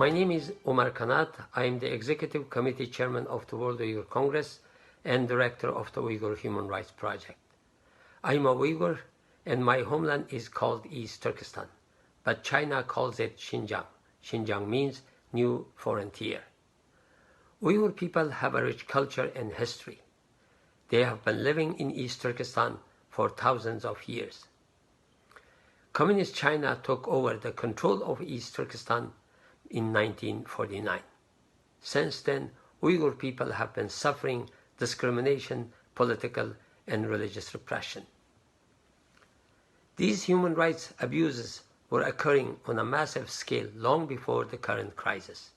My name is Omer Kanat. I am the Executive Committee Chairman of the World Uyghur Congress and Director of the Uyghur Human Rights Project. I am a Uyghur and my homeland is called East Turkistan, but China calls it Xinjiang. Xinjiang means new frontier. Uyghur people have a rich culture and history. They have been living in East Turkestan for thousands of years. Communist China took over the control of East Turkestan in 1949. Since then, Uyghur people have been suffering discrimination, political and religious repression. These human rights abuses were occurring on a massive scale long before the current crisis,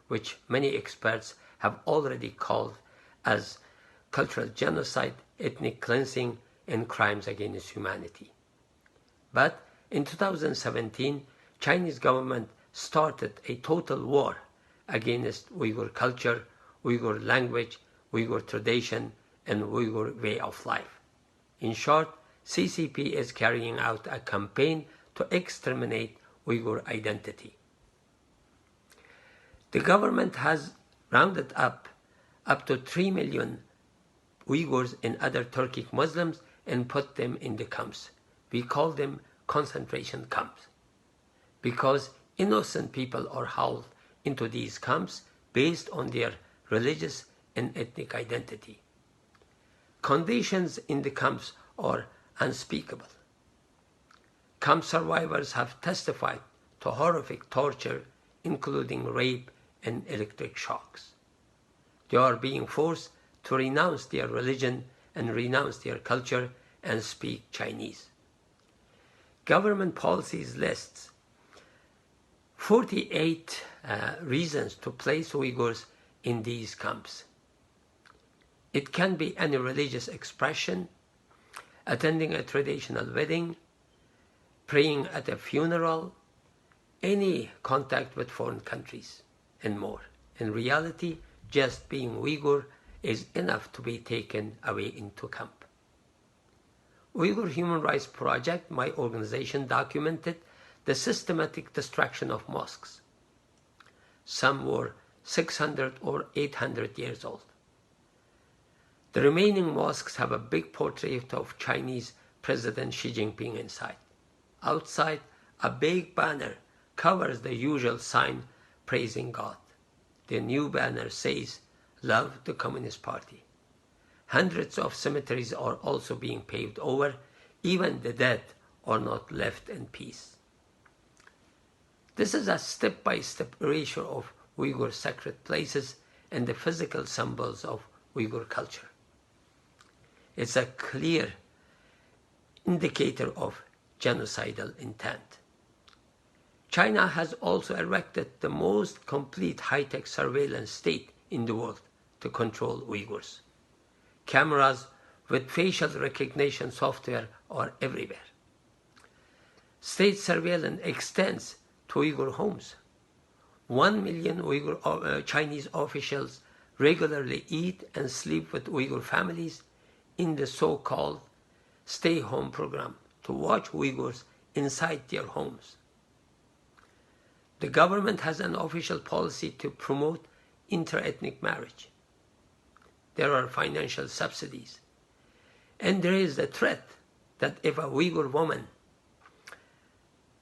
which many experts have already called as cultural genocide, ethnic cleansing, and crimes against humanity. But in 2017, Chinese government started a total war against Uyghur culture, Uyghur language, Uyghur tradition, and Uyghur way of life. In short, CCP is carrying out a campaign to exterminate Uyghur identity. The government has rounded up to 3 million Uyghurs and other Turkic Muslims and put them in the camps. We call them concentration camps because innocent people are hauled into these camps based on their religious and ethnic identity. Conditions in the camps are unspeakable. Camp survivors have testified to horrific torture, including rape and electric shocks. They are being forced to renounce their religion and renounce their culture and speak Chinese. Government policies lists 48 reasons to place Uyghurs in these camps. It can be any religious expression, attending a traditional wedding, praying at a funeral, any contact with foreign countries, and more. In reality, just being Uyghur is enough to be taken away into camp. Uyghur Human Rights Project, my organization, documented the systematic destruction of mosques. Some were 600 or 800 years old. The remaining mosques have a big portrait of Chinese President Xi Jinping inside. Outside, a big banner covers the usual sign praising God. The new banner says, "Love the Communist Party." Hundreds of cemeteries are also being paved over. Even the dead are not left in peace. This is a step-by-step erasure of Uyghur sacred places and the physical symbols of Uyghur culture. It's a clear indicator of genocidal intent. China has also erected the most complete high-tech surveillance state in the world to control Uyghurs. Cameras with facial recognition software are everywhere. State surveillance extends to Uyghur homes. 1 million Chinese officials regularly eat and sleep with Uyghur families in the so-called stay-home program to watch Uyghurs inside their homes. The government has an official policy to promote inter-ethnic marriage. There are financial subsidies. And there is the threat that if a Uyghur woman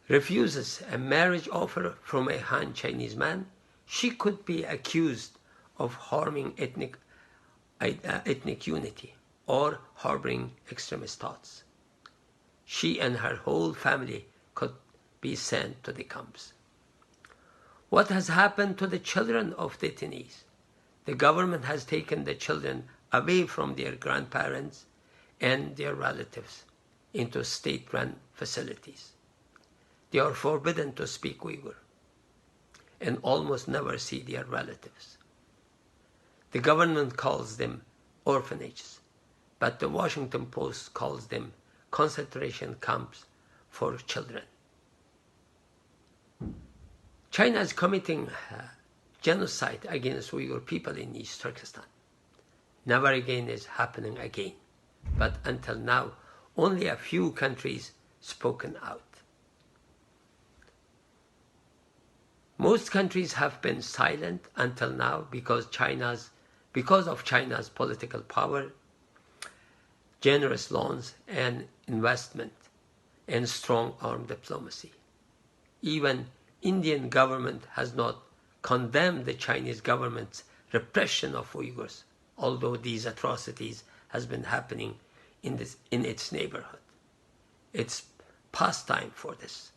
refuses a marriage offer from a Han Chinese man, she could be accused of harming ethnic unity or harboring extremist thoughts. She and her whole family could be sent to the camps. What has happened to the children of detainees? The government has taken the children away from their grandparents and their relatives into state-run facilities. They are forbidden to speak Uyghur and almost never see their relatives. The government calls them orphanages, but the Washington Post calls them concentration camps for children. China is committing genocide against Uyghur people in East Turkestan. Never again is happening again. But until now, only a few countries spoken out. Most countries have been silent until now because of China's political power, generous loans and investment, and strong armed diplomacy. Even Indian government has not condemned the Chinese government's repression of Uyghurs, although these atrocities has been happening in its neighborhood. It's past time for this.